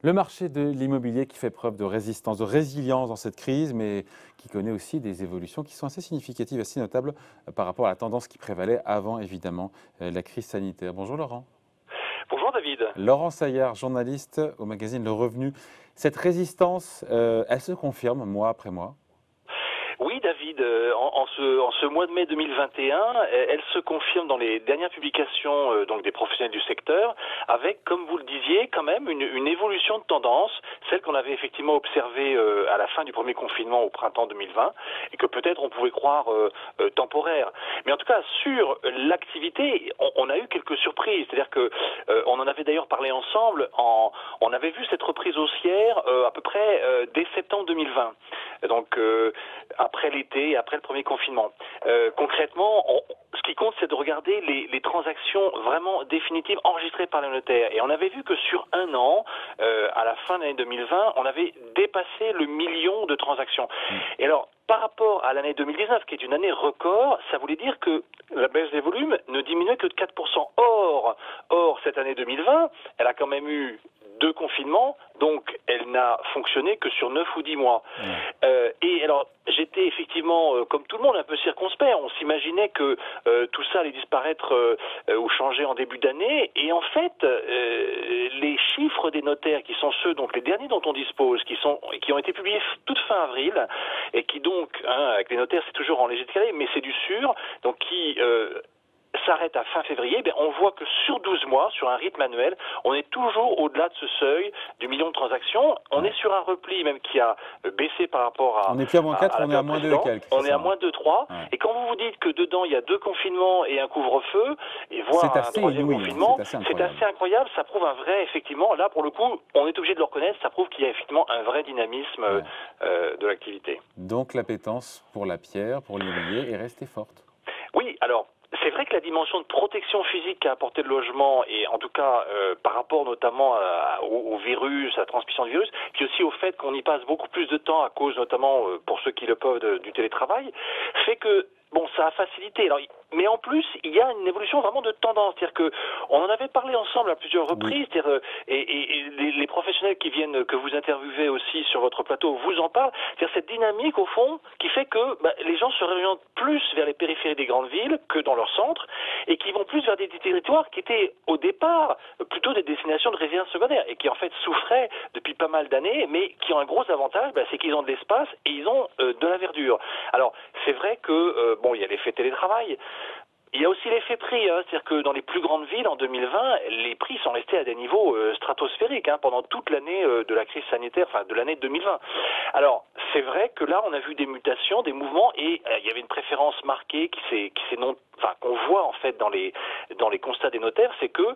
Le marché de l'immobilier qui fait preuve de résistance, de résilience dans cette crise, mais qui connaît aussi des évolutions qui sont assez significatives, assez notables par rapport à la tendance qui prévalait avant, évidemment, la crise sanitaire. Bonjour Laurent. Bonjour David. Laurent Saillard, journaliste au magazine Le Revenu. Cette résistance, elle se confirme mois après mois? Oui David, en ce mois de mai 2021, elle se confirme dans les dernières publications donc des professionnels du secteur, avec, comme vous le disiez, quand même une évolution de tendance, celle qu'on avait effectivement observée à la fin du premier confinement au printemps 2020, et que peut-être on pouvait croire temporaire. Mais en tout cas, sur l'activité, on a eu quelques surprises. C'est-à-dire que on en avait d'ailleurs parlé ensemble, on avait vu cette reprise haussière à peu près dès septembre 2020. Donc après l'été, après le premier confinement. Concrètement, ce qui compte, c'est de regarder les transactions vraiment définitives enregistrées par les notaires. Et on avait vu que sur un an, à la fin de l'année 2020, on avait dépassé le million de transactions. Et alors, par rapport à l'année 2019, qui est une année record, ça voulait dire que la baisse des volumes ne diminuait que de 4%. Or, cette année 2020, elle a quand même eu 2 confinements, donc elle n'a fonctionné que sur 9 ou 10 mois. Et alors, j'étais effectivement, comme tout le monde, un peu circonspect. On s'imaginait que tout ça allait disparaître ou changer en début d'année. Et en fait, les chiffres des notaires, qui sont ceux, donc les derniers dont on dispose, qui ont été publiés toute fin avril, et qui donc, avec les notaires, c'est toujours en léger décalé, mais c'est du sûr, donc qui s'arrête à fin février, on voit que sur 12 mois, sur un rythme annuel, on est toujours au-delà de ce seuil du million de transactions. On est sur un repli même qui a baissé par rapport à On n'est plus à moins 4, la on est à période moins 2 et précédente. quelques. On est à Ça, moins 2,3. ouais. Et quand vous vous dites que dedans, il y a 2 confinements et un couvre-feu, et C'est voire un assez troisième inouï, confinement, c'est assez c'est incroyable. assez incroyable. Ça prouve un vrai, effectivement, là pour le coup, on est obligé de le reconnaître, ça prouve qu'il y a effectivement un vrai dynamisme de l'activité. Donc l'appétence pour la pierre, pour l'immobilier est restée forte. Oui, alors, c'est vrai que la dimension de protection physique qu'a apporté le logement, et en tout cas par rapport notamment au virus, à la transmission du virus, puis aussi au fait qu'on y passe beaucoup plus de temps à cause notamment, pour ceux qui le peuvent, du télétravail, fait que, bon, ça a facilité. Alors, mais en plus, il y a une évolution vraiment de tendance. C'est-à-dire que on en avait parlé ensemble à plusieurs reprises, c'est-à-dire, et les professionnels qui viennent, que vous interviewez aussi sur votre plateau, vous en parlent. C'est-à-dire cette dynamique, au fond, qui fait que les gens se réorientent plus vers les périphéries des grandes villes que dans leur centre, et qui vont plus vers des territoires qui étaient au départ plutôt des destinations de résidence secondaire, et qui en fait souffraient depuis pas mal d'années, mais qui ont un gros avantage, c'est qu'ils ont de l'espace et ils ont de la verdure. Alors, c'est vrai que, bon, il y a l'effet télétravail. Il y a aussi l'effet prix, c'est-à-dire que dans les plus grandes villes en 2020, les prix sont restés à des niveaux stratosphériques pendant toute l'année de la crise sanitaire, enfin de l'année 2020. Alors c'est vrai que là on a vu des mutations, des mouvements, et il y avait une préférence marquée qu'on voit en fait dans les constats des notaires, c'est que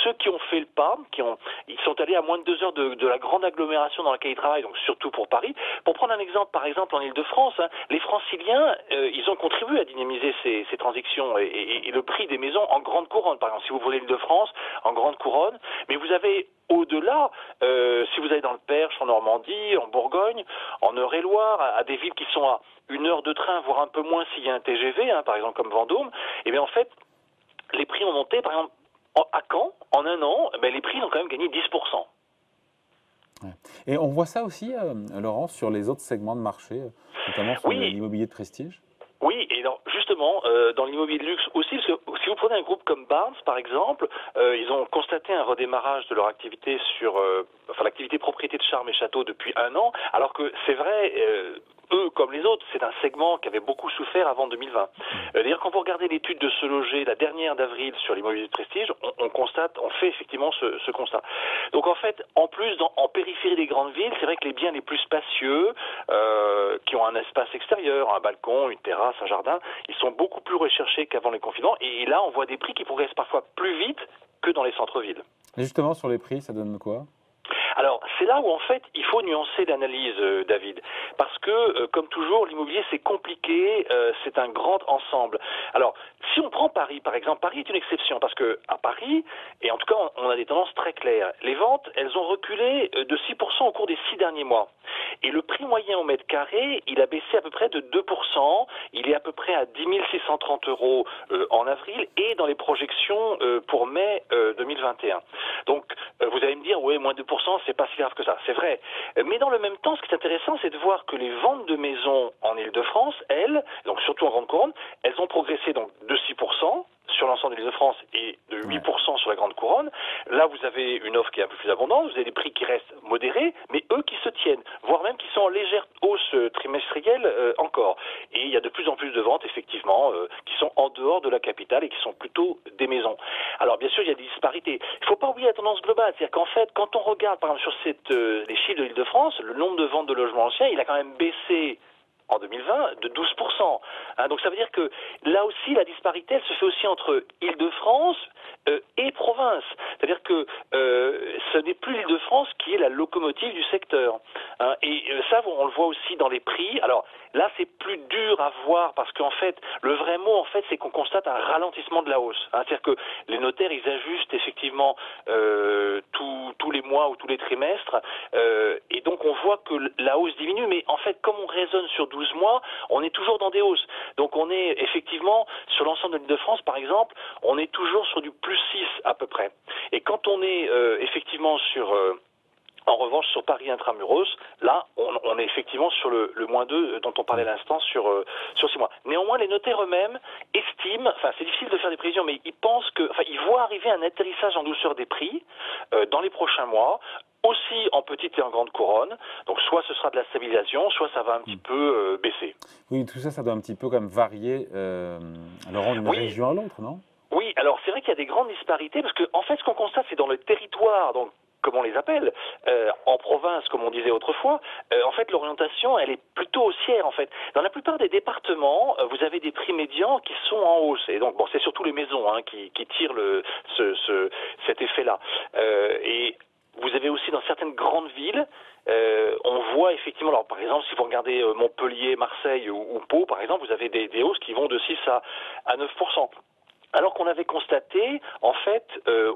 ceux qui ont fait le pas, ils sont allés à moins de 2 heures de la grande agglomération dans laquelle ils travaillent, donc surtout pour Paris. Pour prendre un exemple, par exemple en Île-de-France, les Franciliens, ils ont contribué à dynamiser ces transactions et le prix des maisons en grande couronne. Par exemple, si vous prenez l'Île-de-France en grande couronne, mais vous avez au-delà, si vous allez dans le Perche, en Normandie, en Bourgogne, en Eure-et-Loire, à des villes qui sont à 1 heure de train, voire un peu moins s'il y a un TGV, par exemple comme Vendôme, et bien en fait, les prix ont monté, par exemple, à Caen, en un an, les prix ont quand même gagné 10%. Ouais. Et on voit ça aussi, Laurent, sur les autres segments de marché, notamment sur l'immobilier de prestige? Oui, et alors justement, dans l'immobilier de luxe aussi, parce que si vous prenez un groupe comme Barnes, par exemple, ils ont constaté un redémarrage de leur activité sur l'activité propriété de charme et château depuis un an, alors que c'est vrai, eux comme les autres, c'est un segment qui avait beaucoup souffert avant 2020. D'ailleurs, quand vous regardez l'étude de Se Loger, la dernière d'avril sur l'immobilier de prestige, on fait effectivement ce constat. Donc en fait, en plus, en périphérie des grandes villes, c'est vrai que les biens les plus spacieux, qui ont un espace extérieur, un balcon, une terrasse, un jardin, ils sont beaucoup plus recherchés qu'avant les confinements. Et là, on voit des prix qui progressent parfois plus vite que dans les centres-villes. Et justement, sur les prix, ça donne quoi? Alors, c'est là où, en fait, il faut nuancer l'analyse, David. Parce que, comme toujours, l'immobilier, c'est compliqué, c'est un grand ensemble. Alors, si on prend Paris, par exemple, Paris est une exception, parce que à Paris, et en tout cas, on a des tendances très claires. Les ventes, elles ont reculé de 6% au cours des 6 derniers mois. Et le prix moyen au mètre carré, il a baissé à peu près de 2%. Il est à peu près à 10 630 € en avril et dans les projections pour mai 2021. Donc, vous allez me dire, oui, moins de 2%, c'est pas si grave que ça. C'est vrai. Mais dans le même temps, ce qui est intéressant, c'est de voir que les ventes de maisons en Île-de-France, elles, donc surtout en grande couronne, elles ont progressé donc de 6% sur l'ensemble de l'Île-de-France et de 8% sur la grande couronne. Là, vous avez une offre qui est un peu plus abondante, vous avez des prix qui restent modérés, mais eux qui se tiennent, voire même qui sont en légère hausse trimestrielle encore. Et il y a de plus en plus de ventes, effectivement, qui sont en dehors de la capitale et qui sont plutôt des maisons. Alors, bien sûr, il y a des disparités. Il ne faut pas oublier la tendance globale. C'est-à-dire qu'en fait, quand on regarde, par exemple, sur les chiffres de l'Île-de-France, le nombre de ventes de logements anciens, il a quand même baissé en 2020 de 12%. Donc ça veut dire que là aussi, la disparité, elle se fait aussi entre Île-de-France et province. C'est-à-dire que ce n'est plus l'Île-de-France qui est la locomotive du secteur. Et ça, on le voit aussi dans les prix. Alors là, c'est plus dur à voir parce qu'en fait, le vrai mot, en fait, c'est qu'on constate un ralentissement de la hausse. C'est-à-dire que les notaires, ils ajustent effectivement tous les mois ou tous les trimestres. Et donc, on voit que la hausse diminue. Mais en fait, comme on raisonne sur 12 mois, on est toujours dans des hausses. Donc, on est effectivement, sur l'ensemble de l'Île-de-France, par exemple, on est toujours sur du plus 6 à peu près. Et quand on est effectivement sur... En revanche, sur Paris Intramuros, là, on est effectivement sur le moins 2 dont on parlait à l'instant sur 6 mois. Néanmoins, les notaires eux-mêmes estiment, enfin c'est difficile de faire des prévisions, mais ils pensent ils voient arriver un atterrissage en douceur des prix dans les prochains mois, aussi en petite et en grande couronne. Donc soit ce sera de la stabilisation, soit ça va un petit peu baisser. Oui, tout ça, ça doit un petit peu comme varier alors d'une région à l'autre, non? Oui, alors c'est vrai qu'il y a des grandes disparités, parce que en fait ce qu'on constate, c'est dans le territoire, donc comme on les appelle, en province, comme on disait autrefois, en fait, l'orientation, elle est plutôt haussière, en fait. Dans la plupart des départements, vous avez des prix médians qui sont en hausse. Et donc, bon, c'est surtout les maisons qui tirent cet effet-là. Et vous avez aussi dans certaines grandes villes, on voit effectivement, alors par exemple, si vous regardez Montpellier, Marseille ou Pau, par exemple, vous avez des hausses qui vont de 6 à 9%. Alors qu'on avait constaté, en fait,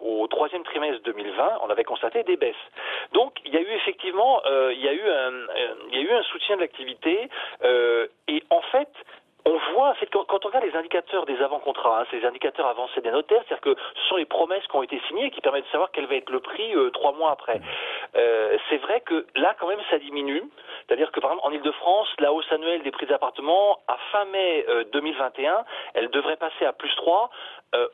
au troisième trimestre 2020, on avait constaté des baisses. Donc, il y a eu effectivement, il y a eu un soutien de l'activité, et en fait, on voit, quand on regarde les indicateurs des avant-contrats, c'est les indicateurs avancés des notaires, c'est-à-dire que ce sont les promesses qui ont été signées et qui permettent de savoir quel va être le prix 3 mois après. C'est vrai que là, quand même, ça diminue. C'est-à-dire que, par exemple, en Île-de-France, la hausse annuelle des prix des appartements, à fin mai 2021, elle devrait passer à plus 3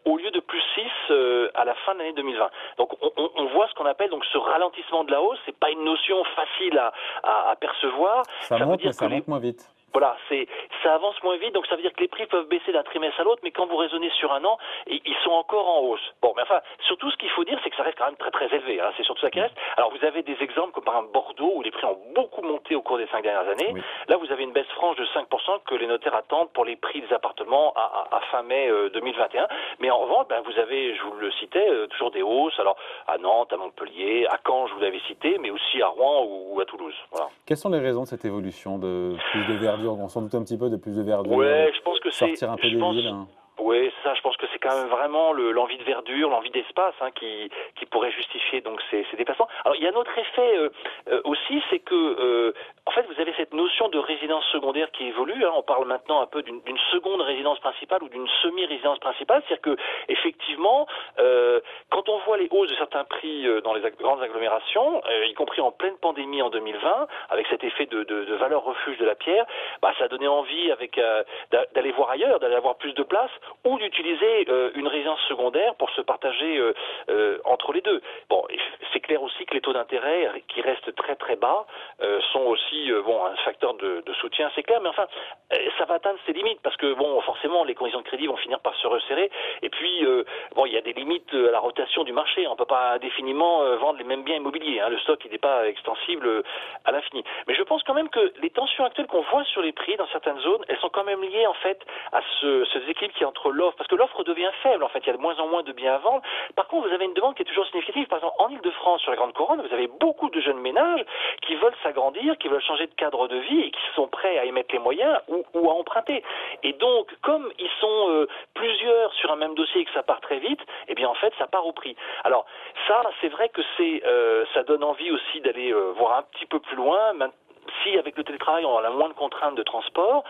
au lieu de plus 6 à la fin de l'année 2020. Donc, on voit ce qu'on appelle donc ce ralentissement de la hausse. C'est pas une notion facile à percevoir. Ça monte, mais ça monte moins vite. Voilà, ça avance moins vite, donc ça veut dire que les prix peuvent baisser d'un trimestre à l'autre, mais quand vous raisonnez sur un an, ils sont encore en hausse. Bon, mais enfin, surtout ce qu'il faut dire, c'est que ça reste quand même très très élevé, c'est surtout ça qui reste. Alors vous avez des exemples comme par exemple Bordeaux, où les prix ont beaucoup monté au cours des 5 dernières années. Oui. Là, vous avez une baisse franche de 5% que les notaires attendent pour les prix des appartements à fin mai 2021. Mais en revanche, vous avez, je vous le citais, toujours des hausses, alors à Nantes, à Montpellier, à Caen, je vous l'avais cité, mais aussi à Rouen ou à Toulouse. Voilà. Quelles sont les raisons de cette évolution de plus de verdure? On s'en doute un petit peu de plus de verdure. Ouais, je pense que c'est sortir un peu des villes. Oui, c'est ça. Je pense que c'est quand même vraiment l'envie de verdure, l'envie d'espace qui pourrait justifier donc ces déplacements. Alors il y a un autre effet aussi, c'est que en fait vous avez cette notion de résidence secondaire qui évolue. On parle maintenant un peu d'une seconde résidence principale ou d'une semi-résidence principale, c'est-à-dire que effectivement, quand on voit les hausses de certains prix dans les grandes agglomérations, y compris en pleine pandémie en 2020, avec cet effet de valeur refuge de la pierre, ça a donné envie d'aller voir ailleurs, d'aller avoir plus de place, ou d'utiliser une résidence secondaire pour se partager entre les deux. Bon, c'est clair aussi que les taux d'intérêt qui restent très très bas sont aussi aussi un facteur de soutien, c'est clair, mais enfin, ça va atteindre ses limites parce que forcément, les conditions de crédit vont finir par se resserrer. Et puis, il y a des limites à la rotation du marché. On ne peut pas indéfiniment vendre les mêmes biens immobiliers. Le stock, il n'est pas extensible à l'infini. Mais je pense quand même que les tensions actuelles qu'on voit sur les prix dans certaines zones, elles sont quand même liées en fait à ce déséquilibre qui est entre l'offre, parce que l'offre devient faible. En fait, il y a de moins en moins de biens à vendre. Par contre, vous avez une demande qui est toujours significative. Par exemple, en Île-de-France, sur la Grande Couronne, vous avez beaucoup de jeunes ménages qui veulent s'agrandir, qui veulent changer de cadre de vie et qui sont prêts à y mettre les moyens ou à emprunter. Et donc, comme ils sont plusieurs sur un même dossier et que ça part très vite, eh bien en fait, ça part au prix. Alors ça, c'est vrai que ça donne envie aussi d'aller voir un petit peu plus loin. Si avec le télétravail on a moins de contraintes de transport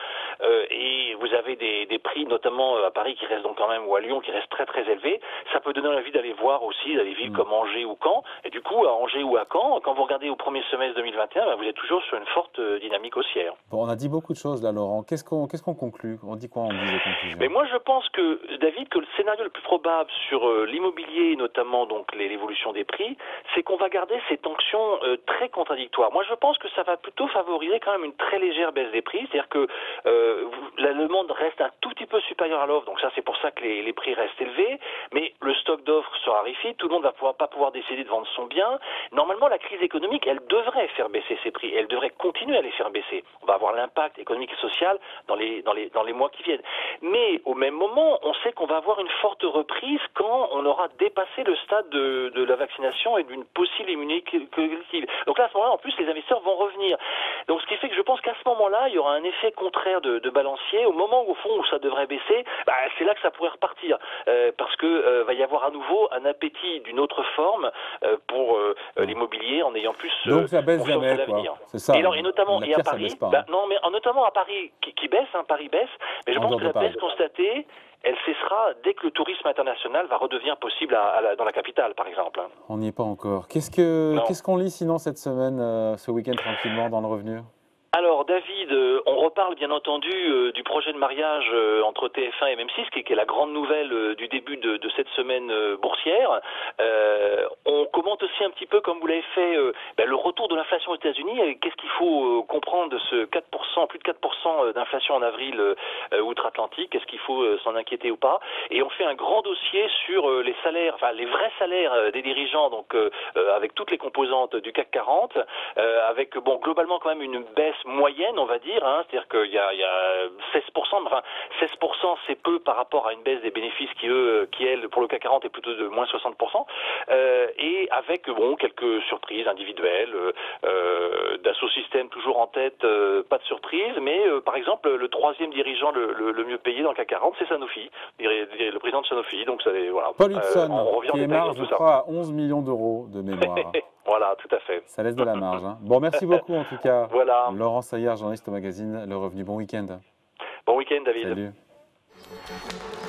et vous avez des prix notamment à Paris qui restent donc quand même, ou à Lyon qui restent très très élevés, ça peut donner envie d'aller voir aussi dans des villes comme Angers ou Caen. Et du coup à Angers ou à Caen, quand vous regardez au premier semestre 2021, vous êtes toujours sur une forte dynamique haussière. Bon, on a dit beaucoup de choses là, Laurent. Qu'est-ce qu'on conclut? On dit quoi en guise de conclusion? Mais moi je pense que, David, que le scénario le plus probable sur l'immobilier, notamment donc l'évolution des prix, c'est qu'on va garder ces tensions très contradictoires. Moi je pense que ça va plutôt favoriser quand même une très légère baisse des prix, c'est-à-dire que la demande reste un tout petit peu supérieure à l'offre, donc ça c'est pour ça que les prix restent élevés, mais le stock d'offres se raréfie, tout le monde va pas pouvoir décider de vendre son bien. Normalement la crise économique, elle devrait faire baisser ses prix, elle devrait continuer à les faire baisser. On va avoir l'impact économique et social dans les mois qui viennent. Mais au même moment, on sait qu'on va avoir une forte reprise quand on aura dépassé le stade de la vaccination et d'une possible immunité collective. Donc là, à ce moment-là, en plus, les investisseurs vont revenir. Donc ce qui fait que je pense qu'à ce moment-là, il y aura un effet contraire de balancier. Au moment où, au fond, où ça devrait baisser, c'est là que ça pourrait repartir. Parce que va y avoir à nouveau un appétit d'une autre forme pour l'immobilier en ayant plus donc ça baisse jamais, l'avenir. C'est ça. Et notamment à Paris, notamment à Paris qui baisse, Paris baisse, mais je pense que la baisse constatée, elle cessera dès que le tourisme international va redevenir possible dans la capitale, par exemple. On n'y est pas encore. Qu'est-ce qu'on lit sinon cette semaine, ce week-end tranquillement dans le Revenu? Alors David, on reparle bien entendu du projet de mariage entre TF1 et M6, qui est la grande nouvelle du début de cette semaine boursière. On commente aussi un petit peu, comme vous l'avez fait, le retour de l'inflation aux États-Unis. Qu'est-ce qu'il faut comprendre de ce 4%, plus de 4% d'inflation en avril outre-Atlantique? Est-ce qu'il faut s'en inquiéter ou pas? Et on fait un grand dossier sur les salaires, enfin les vrais salaires des dirigeants, donc avec toutes les composantes du CAC 40, avec globalement quand même une baisse moyenne, on va dire, c'est-à-dire qu'il y a 16%, enfin 16% c'est peu par rapport à une baisse des bénéfices qui elle, pour le CAC 40 est plutôt de moins 60%, et avec quelques surprises individuelles, Dassault Systèmes toujours en tête, pas de surprise, mais par exemple le troisième dirigeant le mieux payé dans le CAC 40, c'est Sanofi, le président de Sanofi, donc ça voilà. Paul Hudson, qui est marge, je crois, à 11 millions d'euros de mémoire. Voilà, tout à fait. Ça laisse de la marge. Bon, merci beaucoup en tout cas. Voilà. Laurent Saillard, journaliste au magazine Le Revenu. Bon week-end. Bon week-end, David. Salut.